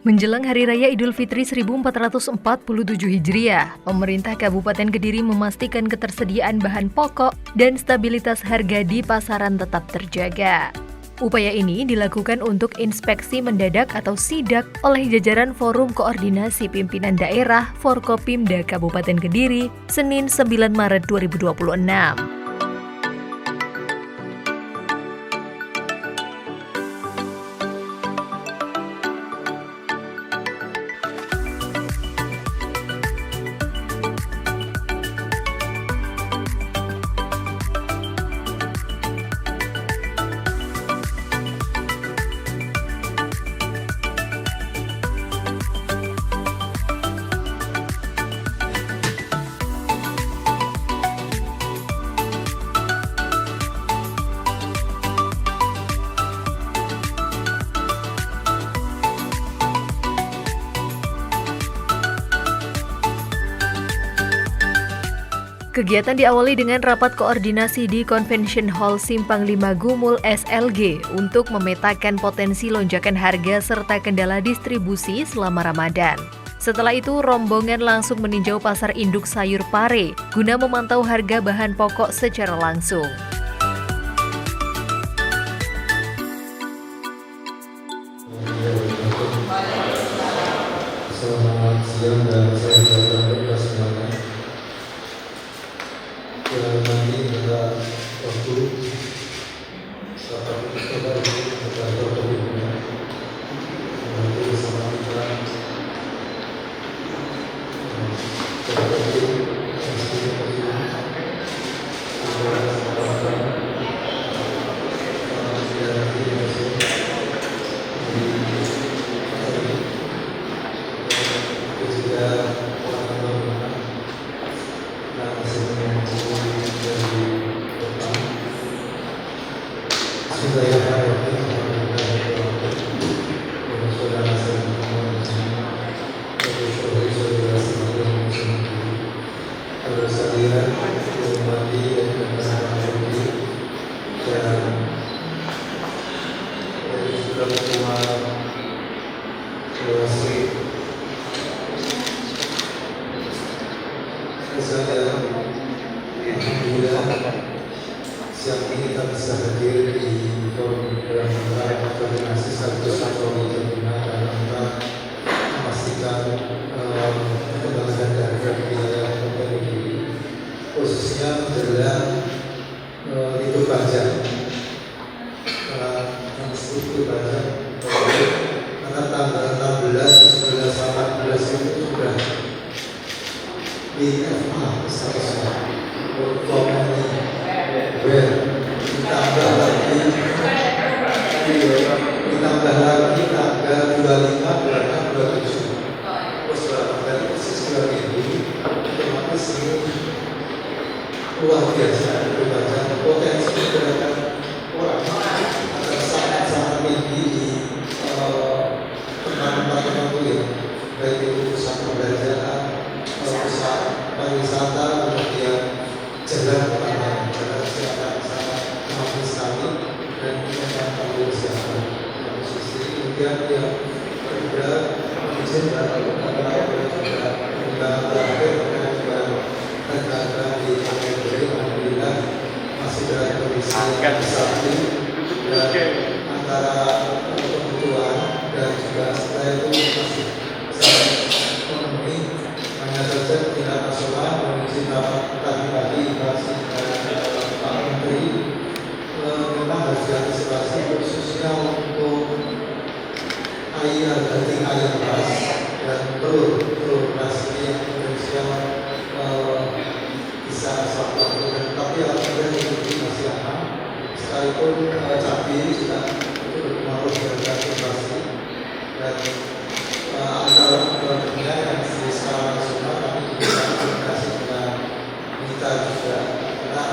Menjelang Hari Raya Idul Fitri 1447 Hijriah, pemerintah Kabupaten Kediri memastikan ketersediaan bahan pokok dan stabilitas harga di pasaran tetap terjaga. Upaya ini dilakukan untuk inspeksi mendadak atau sidak oleh jajaran Forum Koordinasi Pimpinan Daerah Forkopimda Kabupaten Kediri, Senin 9 Maret 2026. Kegiatan diawali dengan rapat koordinasi di Convention Hall Simpang 5 Gumul SLG untuk memetakan potensi lonjakan harga serta kendala distribusi selama Ramadan. Setelah itu, rombongan langsung meninjau pasar induk sayur Pare guna memantau harga bahan pokok secara langsung. Selamat siang dan saya berterima semuanya. Nanti kita waktu rapat kita nanti bersama kita siang ini kita bisa hadir di forum dalam rangka koordinasi sekaligus koordinasi dalam rangka memastikan perkembangan harga di wilayah Kabupaten Kediri, khususnya menjelang libur panjang. Yang disebut libur panjang karena tanggal 16, 17, 18 itu sudah di FA statusnya ditambah lagi tanggal 25 bulan 27 terus berapa kali persis bulan ini otomatis ini luar biasa berbagai potensi gerakan orang akan sangat-sangat tinggi di tempat-tempat tertentu, baik itu pusat perbelanjaan, pusat pariwisata, kemudian jalan kesehatan sangat mampu sekali dan kita perlu siapkan kemudian yang kedua izin dan juga terakhir harga di Kediri alhamdulillah masih dalam kondisi stabil dan antara kebutuhan dan juga supply itu masih sangat memenuhi. Hanya saja tidak nasional kondisi tadi masih Pak Menteri memang harus diantisipasi khususnya untuk air beras dan telur beras ini yang potensial bisa suatu waktu, tapi alhamdulillah ini masih aman. Sekalipun cabai juga itu berpengaruh terhadap inflasi dan antara produknya yang di skala nasional kami juga komunikasi dengan kita juga karena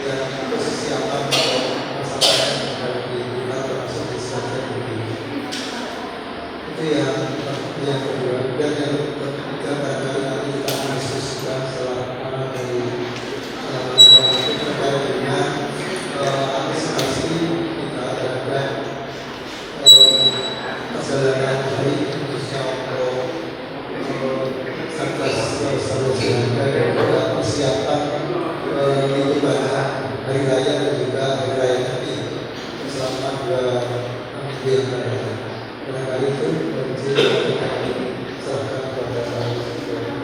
yang posisi aman kalau masalahnya menghadapi lingkungan termasuk di sekitar ini. Itu yang kedua. Dan yang ketiga barangkali nanti kita akan diskusikan setelah dari terkait dengan antisipasi kita terhadap perjalanan hari kecil kita serahkan kepada rekan-rekan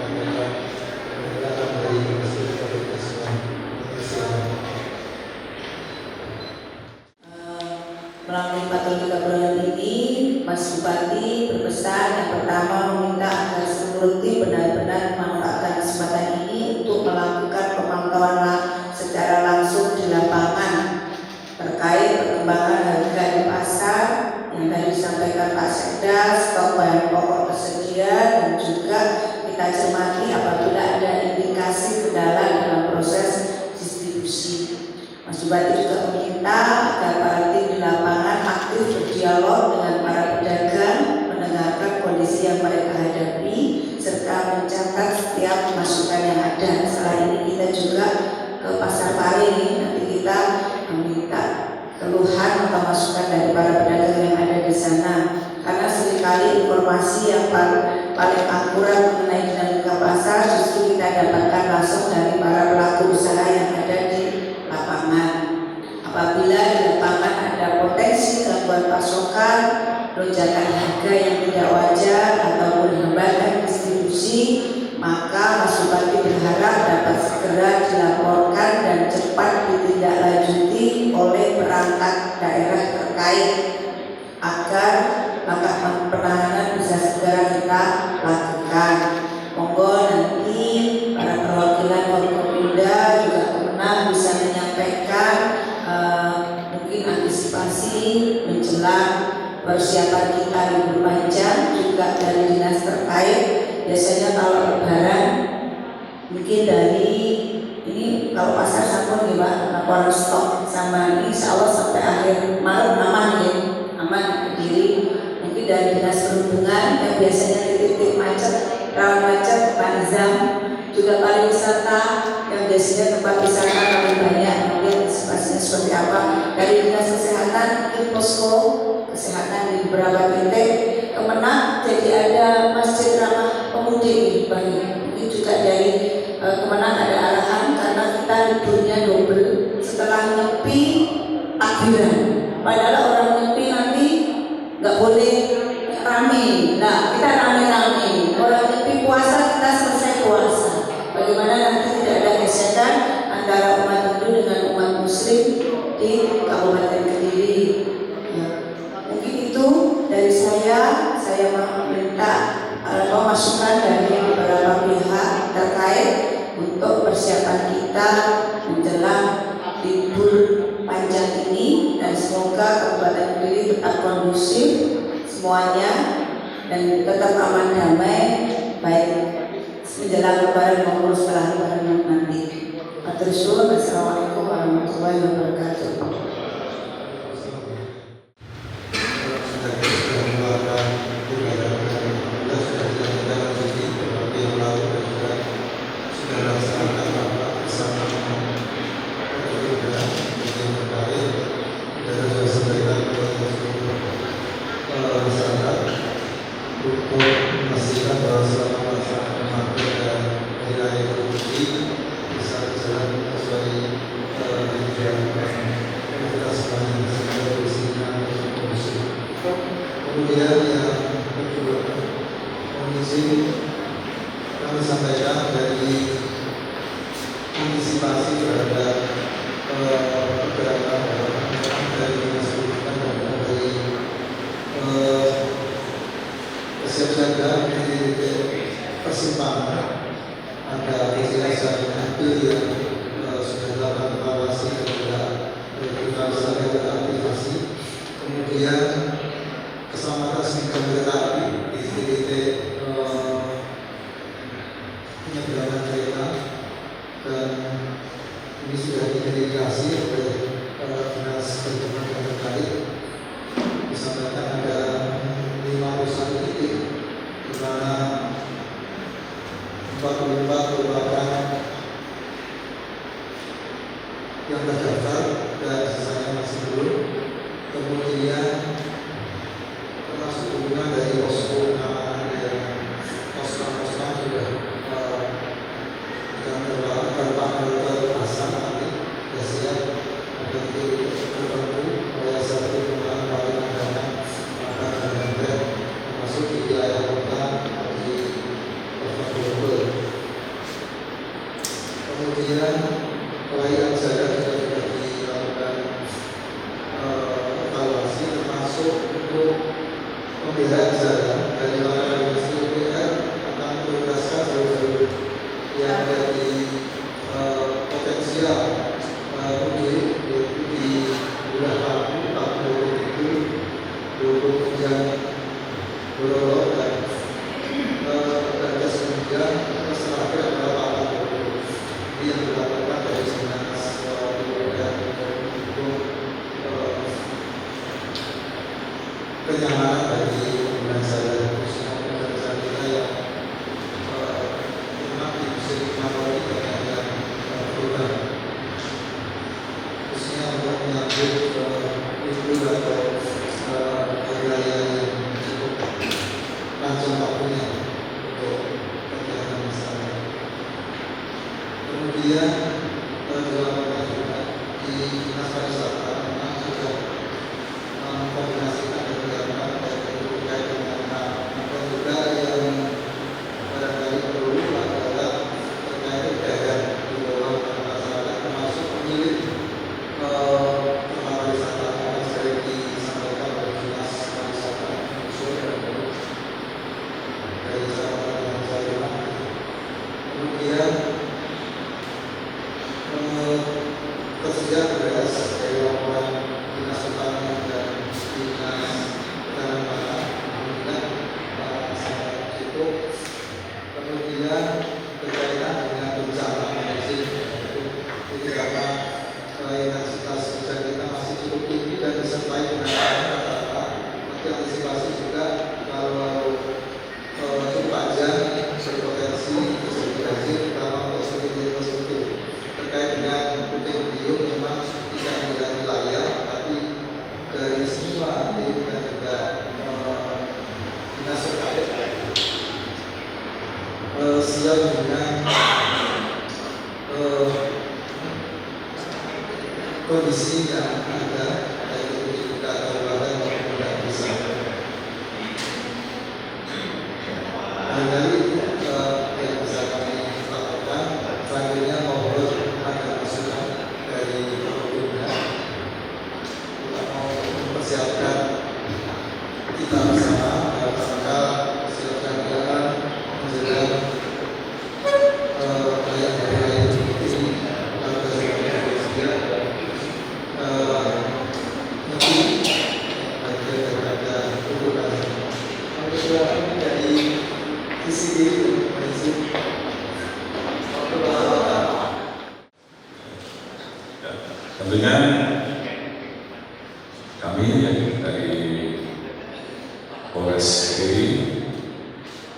penyelenggara dari Masjid Fadil Islam Indonesia. Melalui patroli keberadaan ini, Mas Bupati berpesan yang pertama meminta agar seluruh tim benar-benar memanfaatkan kesempatan ini untuk melakukan pemantauan secara langsung di lapangan terkait perkembangan harga di pasar yang tadi disampaikan Pak Sekda, stok bahan pokok tersedia, dan juga kita cermati apabila ada indikasi kendala dalam proses distribusi. Mas Bupati juga meminta agar para tim di lapangan aktif berdialog dengan para pedagang, mendengarkan kondisi yang mereka hadapi, serta mencatat setiap masukan yang ada. Setelah ini kita juga ke Pasar Pari, nanti kita meminta keluhan atau masukan dari para pedagang yang ada di sana, karena seringkali informasi yang paling akurat mengenai dinamika pasar justru kita dapatkan langsung dari para pelaku usaha yang ada di lapangan. Apabila di lapangan ada potensi gangguan pasokan, lonjakan harga yang tidak wajar ataupun hambatan distribusi, maka Mas Bupati berharap dapat segera dilaporkan dan cepat ditindaklanjuti oleh perangkat daerah terkait agar langkah penanganan bisa segera kita lakukan. Monggo nanti para perwakilan Forkopimda juga Kemenang bisa menyampaikan mungkin antisipasi menjelang persiapan kita libur panjang, juga dari dinas terkait. Biasanya kalau lebaran mungkin dari ini kalau pasar Sampun nih Pak, laporan stok sama ini insya Allah sampai akhir Maret aman ya, aman Kediri. Mungkin dari dinas perhubungan yang biasanya di titik macet, rawan macet, Pak Nizam, juga pariwisata yang biasanya tempat wisata paling banyak, mungkin antisipasinya seperti apa. Dari dinas kesehatan mungkin posko kesehatan di beberapa titik. Kemenang jadi ada masjid ramah pemudik Bang. Ini juga dari Kemenang ada arahan karena kita liburnya double setelah nyepi takbiran. Padahal orang nyepi nanti nggak boleh rame. Nah kita rame-rame. Orang nyepi puasa kita selesai puasa. Bagaimana nanti tidak ada gesekan antara umat Hindu dengan umat Muslim di Kabupaten Kediri. Ya. Mungkin itu dari saya meminta masukan dari beberapa pihak terkait untuk persiapan kita menjelang libur panjang ini, dan semoga Kabupaten Kediri tetap kondusif semuanya dan tetap aman damai baik menjelang lebaran maupun setelah lebaran nanti. Assalamualaikum warahmatullahi wabarakatuh. Kemudian yang kedua, kondisi kami sampaikan dari antisipasi terhadap pergerakan dari dinas pendidikan dan dari kesiapsiagaan di persimpangan ada kejelasan mobil yang sudah dilakukan evaluasi dan juga aktivasi. Kemudian keselamatan sebidang kereta api di titik penyeberangan kereta, dan ini sudah diindikasi oleh dinas perhubungan yang terkait. Disampaikan ada 51 titik di mana 44 merupakan yang terdaftar dan sisanya masih belum. Kemudian termasuk hubungan dari posko pengamanan dan pos-pos juga terpasang nanti sudah siap nanti terbantu oleh satu pengamanan paling anggaran termasuk di yang dari potensial mudik yaitu di bulan Rabu, Rabu itu 23 Borolo dan kemudian terakhir adalah Rabu ini yang dilakukan dari Dinas Pendidikan untuk kenyamanan bagi pengguna jalan khususnya pengguna kita yang memang di musim kemarau ini banyak yang berubah khususnya untuk menyambut libur atau hari raya yang cukup panjang waktunya untuk kegiatan masyarakat. Kemudian dilakukan juga di Dinas Pariwisata memang sudah mengkoordinasikan kegiatan baik itu terkait dengan dan juga yang barangkali perlu adalah terkait udara di bawah masyarakat termasuk pemilik tempat wisata yang sering disampaikan oleh Dinas Pariwisata usul dan dari sahabat saya. Kemudian tersedia beras dari laporan Dinas Pertanian dan Dinas Ketahanan Pangan. Alhamdulillah itu. Kemudian berkaitan dengan bencana musim itu karena intensitas hujan kita masih cukup tinggi dan disertai dengan rata-rata. Nanti antisipasi juga kalau cukup panjang berpotensi terjadi banjir terutama untuk seperti terkait dengan puting beliung memang tidak menjadi wilayah tapi dari semua tim dan juga dinas terkait siap dengan kondisi yang ada baik itu juga kabupaten maupun tidak bisa. Dari yang bisa kami lakukan selanjutnya mohon ada masukan dari pemerintah kita mau mempersiapkan kita bersama dalam rangka persiapkan jalan menjelang yang hari ini tanggal 29 nanti bagian daripada hubungan dari sisi diri tentunya kami dari Polres Kediri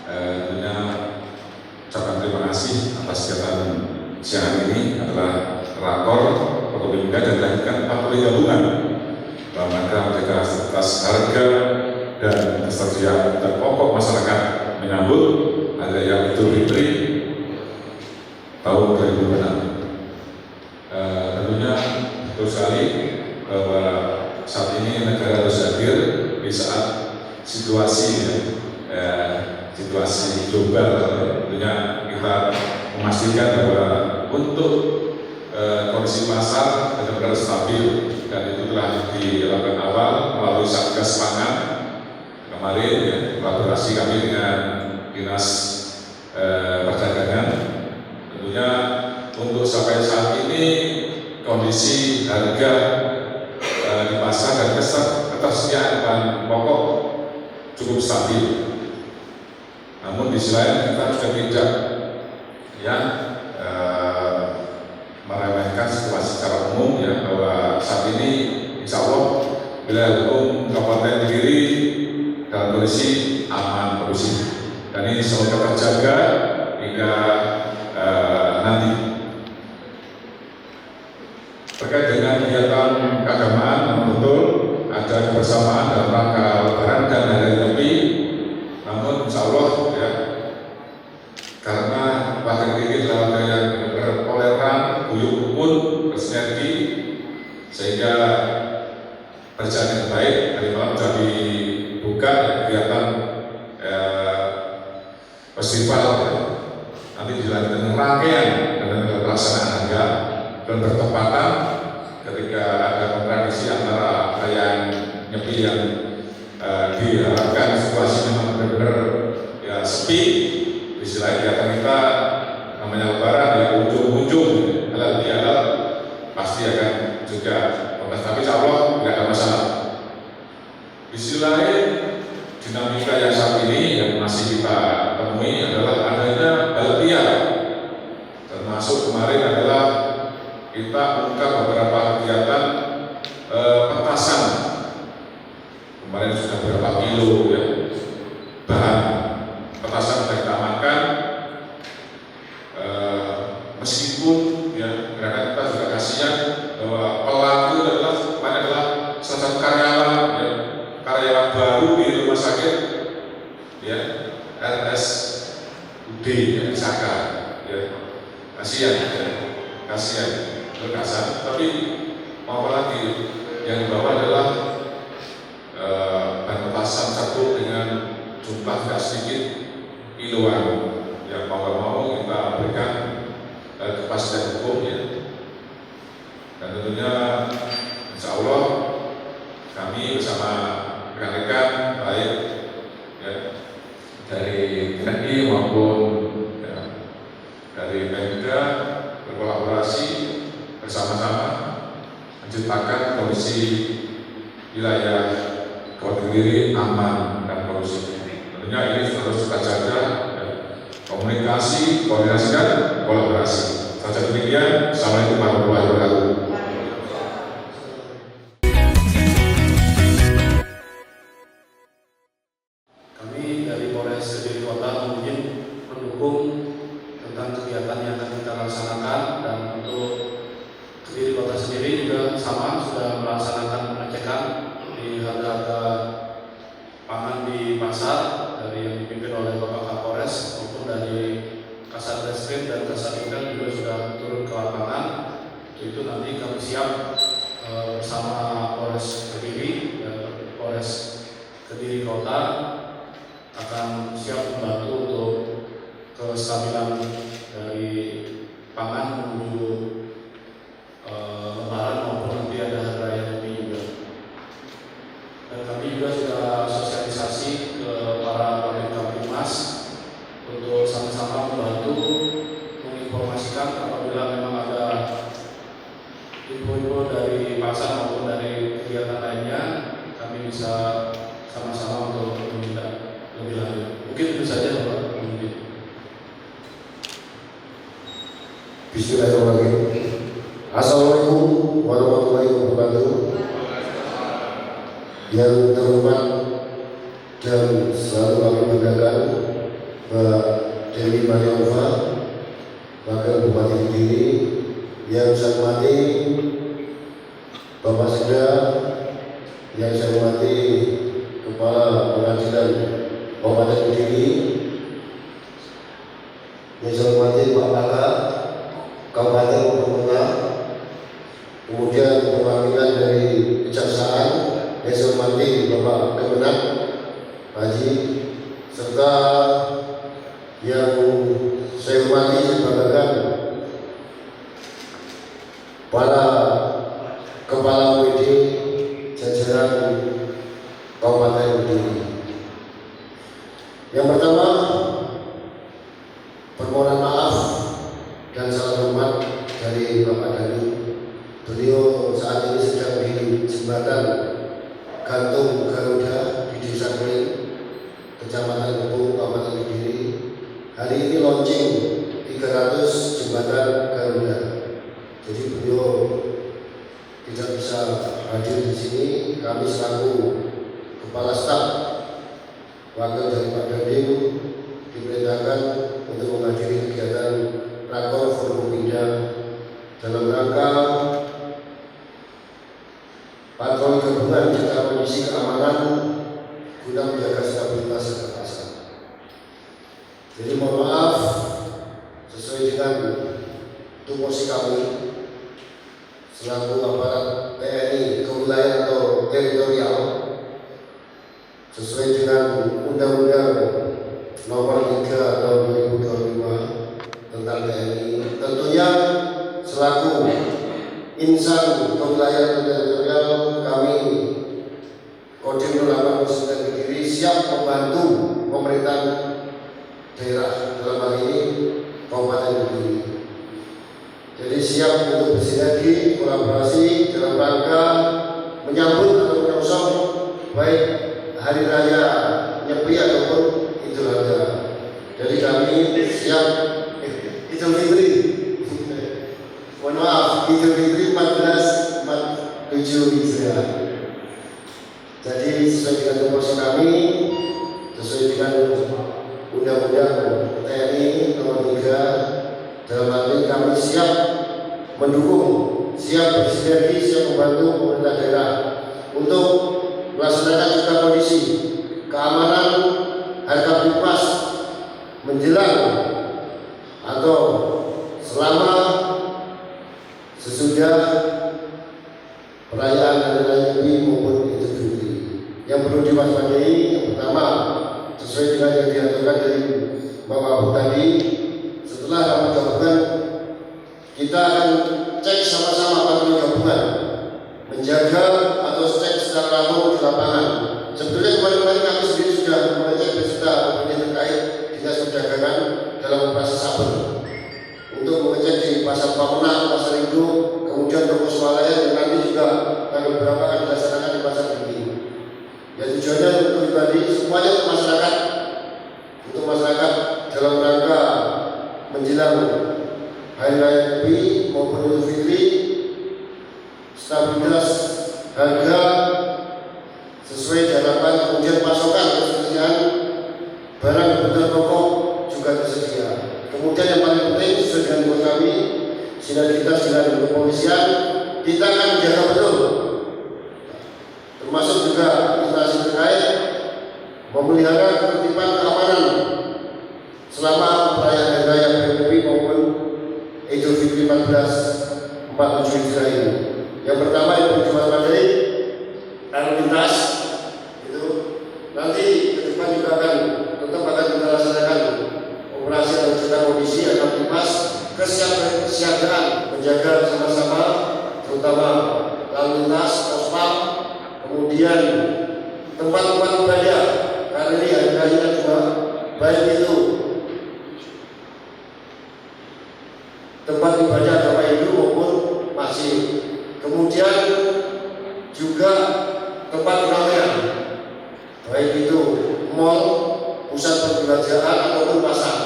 tentunya ucapkan terima kasih atas kegiatan siang ini adalah rakor Forkopimda dan dilakukan patroli gabungan dalam rangka menjaga stabilitas harga dan ketersediaan dan pokok masyarakat menyambut hari raya Idul Fitri tahun 2026. Tentunya betul sekali bahwa saat ini negara harus hadir di saat situasi situasi global. Tentunya kita memastikan bahwa untuk kondisi pasar benar-benar stabil dan itu telah dilakukan awal melalui Satgas Pangan kemarin ya, kolaborasi kami dengan Dinas Perdagangan. Tentunya untuk sampai saat ini kondisi harga di pasar dan ketersediaan bahan pokok cukup stabil. Namun di sisi lain kita juga tidak meremehkan situasi secara umum ya, bahwa saat ini insya Allah wilayah hukum Kabupaten Kediri dalam kondisi aman kondusif dan ini semoga terjaga hingga nanti. Terkait dengan kegiatan keagamaan, betul ada kebersamaan dalam rangka Lebaran dan Hari Nyepi. Namun insya Allah ya, karena warga Kediri adalah warga yang bertoleran, guyup rukun, bersinergi, sehingga berjalan dengan baik. Hari malam sudah dibuka kegiatan festival ya. Nanti dilanjutkan dengan rangkaian dengan pelaksanaan harga dan bertepatan ketika ada kontradiksi antara yang Nyepi yang diharapkan situasi memang benar-benar ya sepi, di sisi lain kegiatan kita namanya saat ini yang masih kita temui adalah adanya balap liar. Termasuk kemarin adalah kita ungkap beberapa kegiatan petasan. Kemarin sudah berapa kilo ya bahan petasan sudah kita amankan. Meskipun ya karena kita juga kasihan bahwa pelaku adalah salah satu karyawan baru di rumah sakit ya RSUD ya, Saka ya, kasihan berkasar. Tapi mau apa lagi, yang dibawa adalah bahan petasan satu dengan jumlah tidak sedikit kiloan yang mau kita berikan kepastian hukum ya. Dan tentunya insya Allah kami bersama rekan-rekan baik ya, dari TNI maupun ya, dari Pemda berkolaborasi bersama-sama menciptakan kondisi wilayah Kabupaten Kediri aman dan kondusif. Tentunya ini harus kita jaga ya, komunikasi, koordinasi dan kolaborasi. Saja demikian. Assalamualaikum warahmatullahi wabarakatuh. Kami dari Polres Kediri Kota mungkin mendukung tentang kegiatan yang akan kita laksanakan, dan untuk Kediri Kota sendiri juga sama sudah melaksanakan pengecekan di harga-harga pangan di pasar dari yang dipimpin oleh Bapak Kapolres maupun dari Kasat Reskrim dan Kasat Intel juga sudah turun ke lapangan. Itu nanti kami siap bersama Polres Kediri dan Polres Kediri Kota akan siap membantu untuk kestabilan dari pangan menuju Lebaran maupun nanti ada hari raya Nyepi juga. Dan kami juga sudah sosialisasi ke para pemilik Kamtibmas untuk sama-sama membantu menginformasikan apabila memang ada info-info dari pasar maupun dari kegiatan lainnya, kami bisa sama-sama untuk meminta lebih lanjut. Mungkin itu saja Pak. Bismillahirrahmanirrahim. Assalamualaikum warahmatullahi wabarakatuh. Yang terhormat dan selalu kami banggakan Mbak Dewi Mariamova, Wakil Bupati Kediri, yang saya hormati Bapak Sekda, yang saya hormati Kepala Pengadilan Kabupaten Kediri, yang saya hormati Pak Laka Kabupaten Kota, kemudian perwakilan dari Kejaksaan, yang saya hormati Bapak Kemenak Haji, serta yang saya hormati sebagai para kepala UPD jajaran Kabupaten Kediri. Yang pertama, permohonan maaf dan salam hormat dari Bapak Dhani. Beliau saat ini sedang di jembatan gantung Garuda di Desa Keling, Kecamatan Gebung, Kabupaten Kediri. Hari ini launching 300 jembatan Garuda. Jadi beliau tidak bisa hadir di sini. Kami selaku Kepala Staf Wakil dari Pak Dandim diperintahkan untuk menghadiri kegiatan Rakor Forkopimda dalam rangka patroli gabungan serta kondisi keamanan guna menjaga stabilitas harga pasar. Jadi mohon maaf, sesuai dengan tupoksi kami selaku aparat TNI kewilayahan atau teritorial, sesuai dengan Undang-Undang Nomor 3 Tahun 2025 tentang TNI. Tentunya selaku insan kewilayahan teritorial, kami Kodim 08 Kediri siap membantu pemerintah daerah, dalam hal ini Kabupaten Kediri. Jadi siap untuk bersinergi, kolaborasi dalam rangka menyambut atau menyongsong baik Hari Raya Nyepi ataupun siap Idul Fitri. Mohon maaf, Idul Fitri 1447 Hijriah. Jadi sesuai dengan tupoksi kami, sesuai dengan Undang-Undang TNI nomor 3, dalam hal ini kami siap mendukung, siap bersinergi, siap membantu pemerintah daerah untuk melaksanakan juga kondisi keamanan harga pipas menjelang atau selama sesudah perayaan Hari Raya Nyepi maupun Idul Fitri. Yang perlu diwaspadai yang pertama, sesuai dengan yang diaturkan dari Bapak Abu tadi, setelah rapat gabungan kita akan cek sama-sama patroli gabungan, menjaga atau cek secara langsung di lapangan. Sebetulnya kemarin-kemarin kami sendiri sudah mengecek beserta pemerintah terkait dinas perdagangan dalam operasi saber untuk mengecek di pasar Pamunak, pasar Indo, kemudian toko swalayan, dan nanti juga tanggal berapa akan dilaksanakan di pasar ini. Ya tujuannya untuk tadi semuanya untuk masyarakat dalam rangka menjelang Hari Raya Nyepi maupun Idul Fitri, stabilitas harga sesuai harapan, kemudian pasokan ketersediaan barang kebutuhan pokok juga tersedia. Kemudian yang paling penting sesuai dengan tugas kami, sinergitas dengan kepolisian, kita akan menjaga betul, termasuk juga instansi terkait memelihara ketertiban keamanan selama perayaan Hari Raya Nyepi maupun Idul Fitri 1447 Hijriah ini. Yang pertama yang perlu diwaspadai lalu lintas itu nanti ke depan juga tetap akan kita laksanakan operasi dan mencegah kondisi agar pipas kesiapsiagaan menjaga sama-sama, terutama lalu lintas, pospam, kemudian tempat-tempat ibadah, karena ini hari-harinya cuma baik itu tempat ibadah agama Hindu maupun masjid, kemudian juga tempat keramaian, baik itu mal, pusat perbelanjaan ataupun pasar.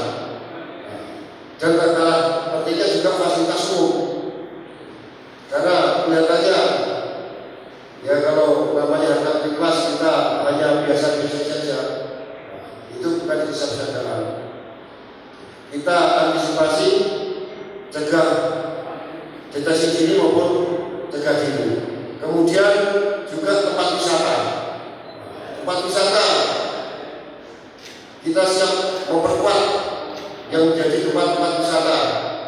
Dan tak kalah pentingnya juga fasilitas umum, karena kelihatannya ya kalau namanya harga pipas kita hanya biasa-biasa saja, itu bukan bisa jalan. Kita antisipasi, cegah deteksi dini maupun cegah dini. Kemudian juga tempat wisata. Tempat wisata kita siap memperkuat yang menjadi tempat-tempat wisata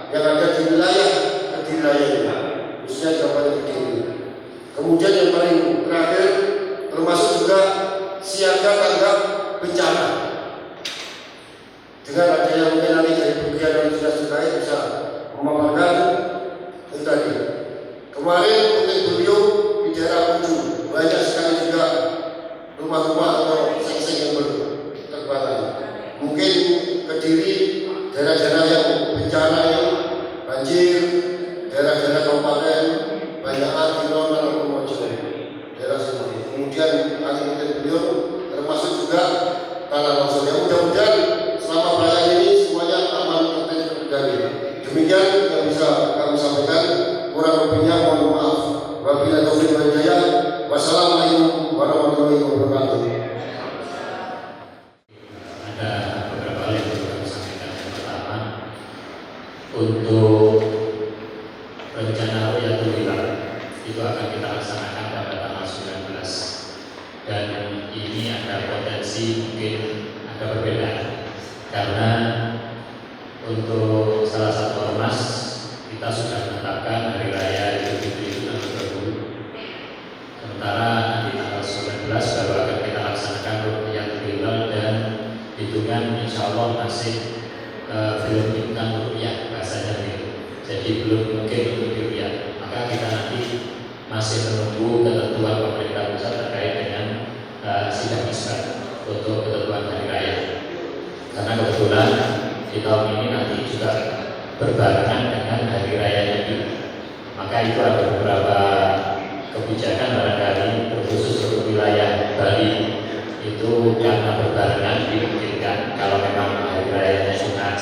yang ada di wilayah Kediri Raya ini, khususnya di Kabupaten Kediri. Kemudian yang paling terakhir termasuk juga siaga tanggap bencana. Dengan adanya mungkin nanti dari bagian yang sudah terkait bisa memaparkan itu tadi. Kemarin Puting Beliung di daerah Kudu banyak sekali juga rumah-rumah atau seng-seng yang terbakar. Mungkin Kediri daerah-daerah yang bencana yang banjir, daerah-daerah kabupaten banyak Kilon atau Mojo, daerah seperti itu. Kemudian Puting Beliung termasuk juga tanah longsor. Yang mudah-mudahan selama perayaan ini semuanya aman terkendali. Demikian yang bisa kami sampaikan. Kurang lebihnya mohon maaf. Wabillahi taufiq wal hidayah. Wassalamualaikum warahmatullahi wabarakatuh. Ada beberapa hal yang perlu kami sampaikan. Yang pertama, untuk rencana Ruyatul Hilal itu akan kita laksanakan pada tanggal 19, dan ini ada potensi mungkin ada perbedaan karena untuk salah satu ormas kita sudah menetapkan Hari Raya Idul Fitri itu tanggal 20, sementara nanti tanggal 19 baru akan kita laksanakan Ruyatul Hilal, dan hitungan insya Allah masih belum bukan rupiah bahasanya begitu, jadi belum mungkin untuk rupiah. Maka kita nanti masih menunggu ketentuan pemerintah pusat terkait dengan sidang isbat untuk ketentuan hari raya, karena kebetulan di tahun ini nanti juga berbarengan dengan hari raya Nyepi. Maka itu ada beberapa kebijakan barangkali khusus untuk wilayah Bali itu karena berbarengan dimungkinkan kalau memang hari rayanya sudah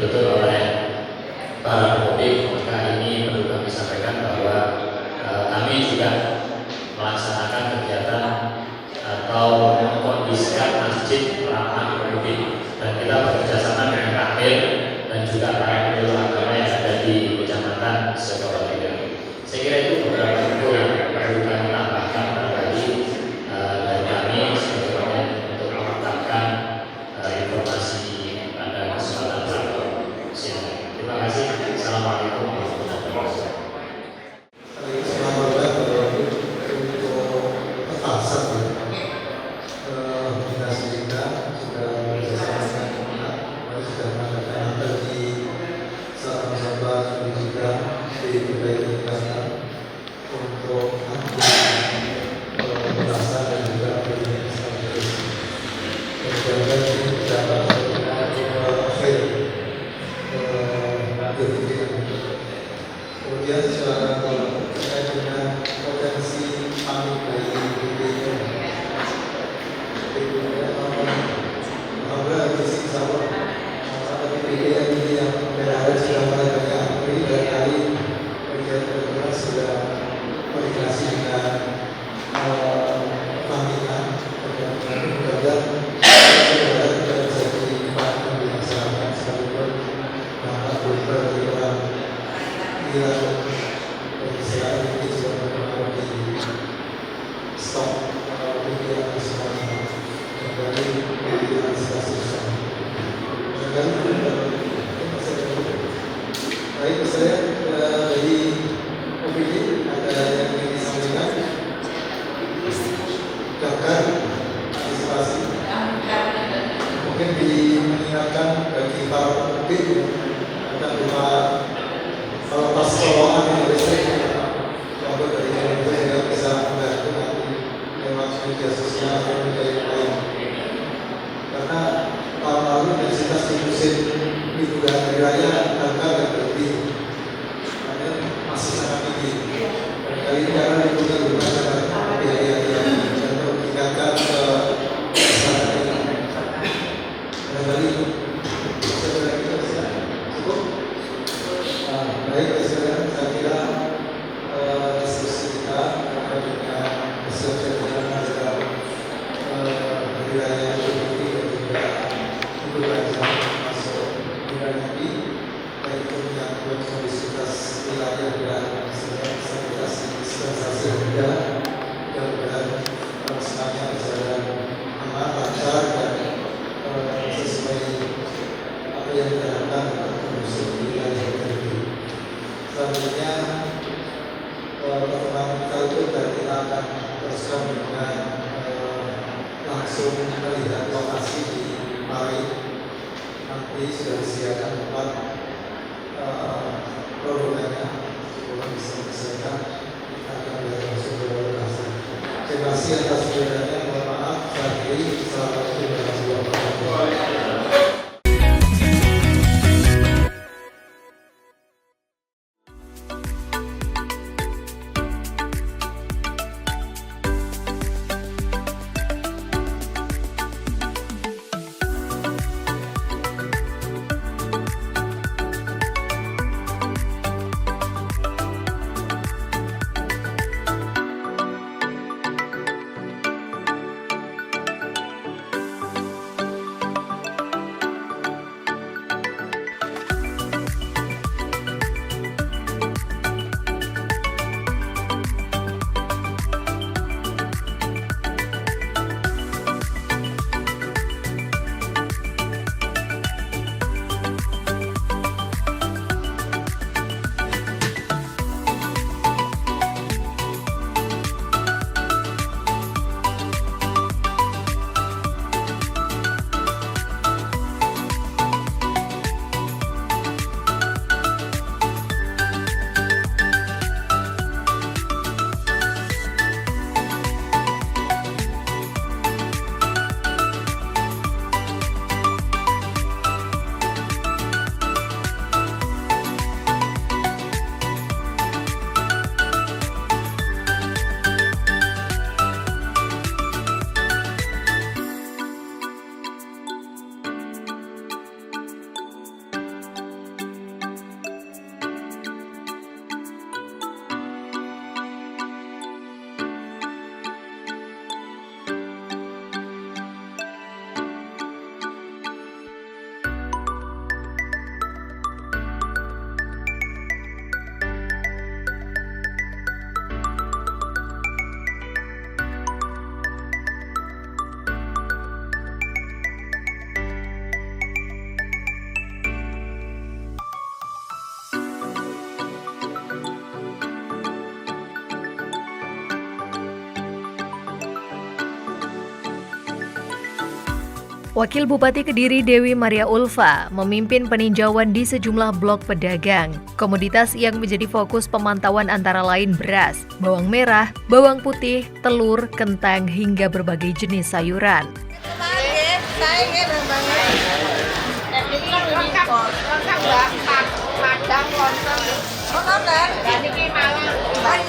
betul-betul oleh para pemudik, maka ini perlu kami sampaikan bahwa kami juga melaksanakan kegiatan atau mengkondisikan masjid ramah pemudik, dan kita bekerjasama dengan Kanwil dan juga para penyuluh agama yang ada di Kecamatan Sekolah. Saya kira itu beberapa info yang perlu kami tambahkan kembali dari kami sebagai untuk melengkapkan informasi pada kesempatan siang. Terima kasih. Assalamualaikum warahmatullahi wabarakatuh. Kemudian secara terkait dengan potensi panik dari BPD, alhamdulillah di sini sama BPD ini yang berada sudah mulai banyak dari kali kerja sudah koordinasi dengan panitia dan baik, saya dari OPD ada yang ingin disampaikan akan antisipasi mungkin mengingatkan bagi para pemudik akan berupa kalau pas colokan yang listrik contoh dari itu yang bisa membantu nanti lewat media sosial atau media yang lain, karena tahun lalu intensitas di musim liburan hari raya angka dan berlebih karena masih sangat tinggi. Kali ini karena liburan di rumah sangat biaya yang untuk meningkatkan kesehatan ini. Kembali saya kira cukup. Baik, saya kira diskusi kita terkait dengan kesiapsiagaan dalam hari raya Idul Fitri dan juga Idul Adha masuk bulan ini, baik itu menyangkut kondisivitas wilayah dan stabilitas dispensasi harga yang semuanya berjalan aman, lancar dan sesuai apa yang diharapkan untuk kondusif di wilayah ini. Selanjutnya pertemuan kita itu dan kita akan teruskan dengan langsung melihat lokasi di Mari. Nanti sudah disediakan tempat produknya, sebelum bisa diselesaikan kita akan melihat langsung ke lokasi. Terima kasih atas perhatiannya. Mohon maaf. Saya akhiri. Assalamualaikum warahmatullahi wabarakatuh. Wakil Bupati Kediri Dewi Maria Ulfa memimpin peninjauan di sejumlah blok pedagang. Komoditas yang menjadi fokus pemantauan antara lain beras, bawang merah, bawang putih, telur, kentang, hingga berbagai jenis sayuran.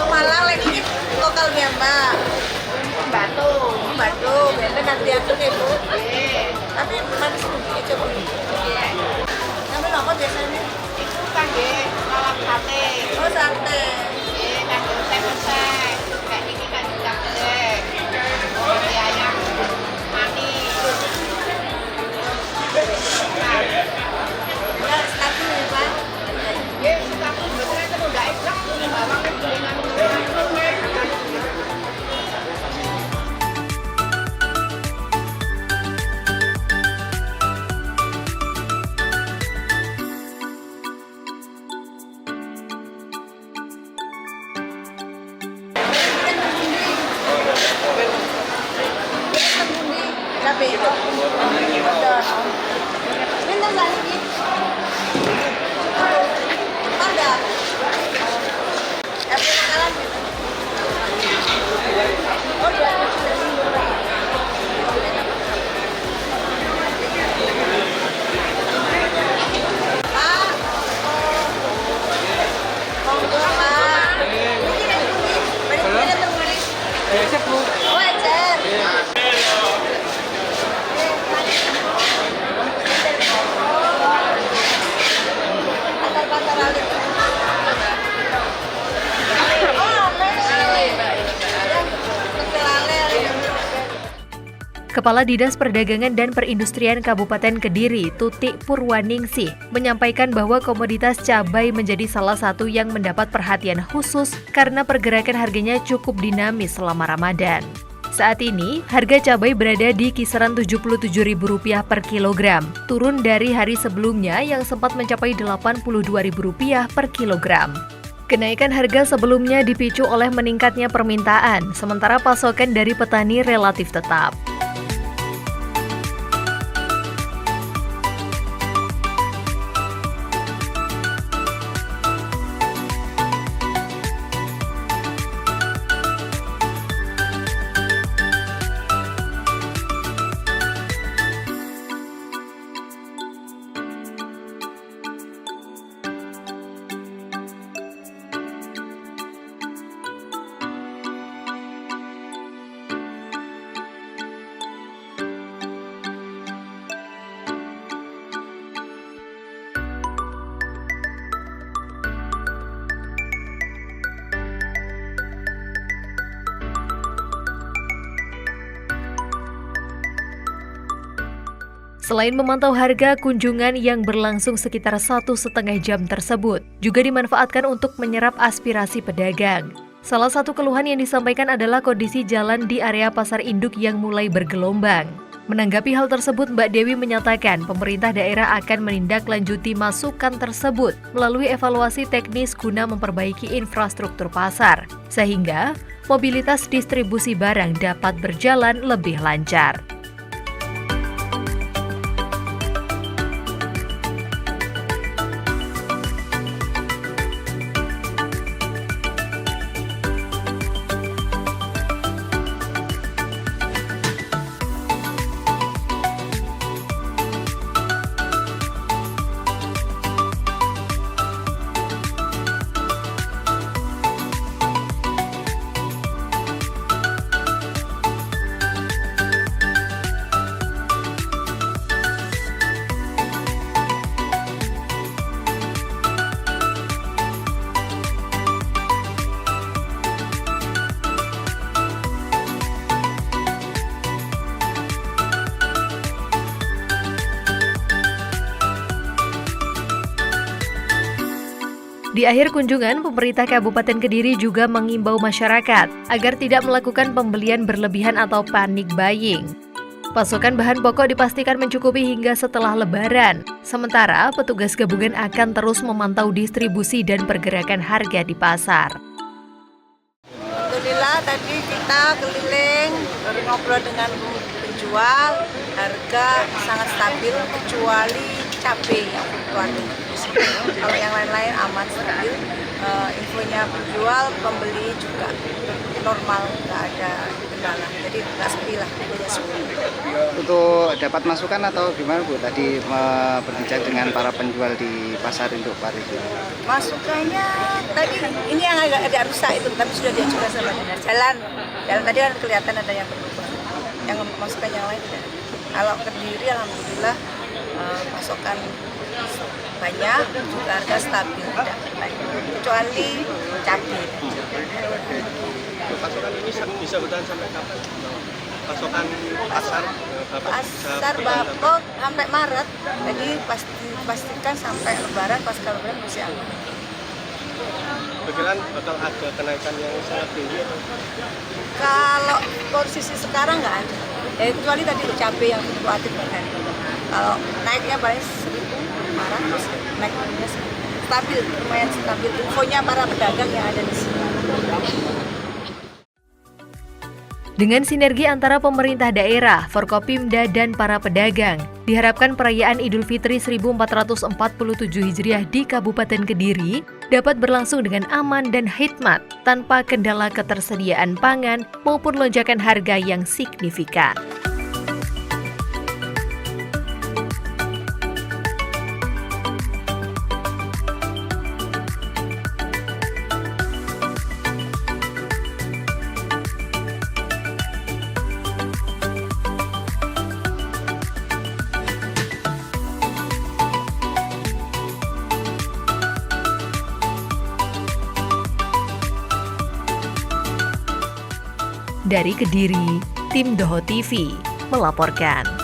Malang lagi lokal Mbak. Batu, biar nanti aku Bu. Tapi manis sedikit coba. Namanya apa biasanya? Itu kan lalap sate. Oh sate. Kan resep-resep. Kayak ini kan dicampur. Oh ayam manis. Ya, satu nih Pak. Ya, satu beneran itu udah ikhlas tuh bawang dengan Kepala Dinas Perdagangan dan Perindustrian Kabupaten Kediri, Tutik Purwaningsih, menyampaikan bahwa komoditas cabai menjadi salah satu yang mendapat perhatian khusus karena pergerakan harganya cukup dinamis selama Ramadan. Saat ini, harga cabai berada di kisaran Rp77.000 per kilogram, turun dari hari sebelumnya yang sempat mencapai Rp82.000 per kilogram. Kenaikan harga sebelumnya dipicu oleh meningkatnya permintaan, sementara pasokan dari petani relatif tetap. Selain memantau harga, kunjungan yang berlangsung sekitar 1,5 jam tersebut juga dimanfaatkan untuk menyerap aspirasi pedagang. Salah satu keluhan yang disampaikan adalah kondisi jalan di area pasar induk yang mulai bergelombang. Menanggapi hal tersebut, Mbak Dewi menyatakan pemerintah daerah akan menindaklanjuti masukan tersebut melalui evaluasi teknis guna memperbaiki infrastruktur pasar, sehingga mobilitas distribusi barang dapat berjalan lebih lancar. Di akhir kunjungan, pemerintah Kabupaten Kediri juga mengimbau masyarakat agar tidak melakukan pembelian berlebihan atau panic buying. Pasokan bahan pokok dipastikan mencukupi hingga setelah Lebaran. Sementara, petugas gabungan akan terus memantau distribusi dan pergerakan harga di pasar. Alhamdulillah tadi kita keliling ngobrol dengan penjual. harga sangat stabil kecuali cabai yang fluktuatif. Kalau yang lain-lain aman stabil, infonya penjual, pembeli juga normal, nggak ada kendala. Jadi nggak sepi lah, tidak sepi. Untuk dapat masukan atau gimana Bu tadi berbincang dengan para penjual di pasar induk pari itu? Masukannya tadi ini yang agak rusak itu, tapi sudah diajukan sama dinas jalan tadi kan kelihatan ada yang berubah. Yang masukan yang lain tidak. Kalau Kediri alhamdulillah pasokan banyak, juga harga stabil, tidak naik. Kecuali cabai. Pasokan ini bisa bertahan sampai kapan? Pasokan pasar Bapok sampai Maret, jadi pastikan sampai Lebaran, pasca Lebaran masih aman. Perkiraan bakal ada kenaikan yang sangat tinggi atau? Kalau posisi sekarang nggak ada, ya kecuali tadi cabai yang fluktuatif kan. Kalau naiknya paling 1.500, naiknya stabil, lumayan stabil. Infonya para pedagang yang ada di sini. Dengan sinergi antara pemerintah daerah, Forkopimda, dan para pedagang, diharapkan perayaan Idul Fitri 1447 Hijriah di Kabupaten Kediri dapat berlangsung dengan aman dan hikmat tanpa kendala ketersediaan pangan maupun lonjakan harga yang signifikan. Dari Kediri, tim Doho TV melaporkan.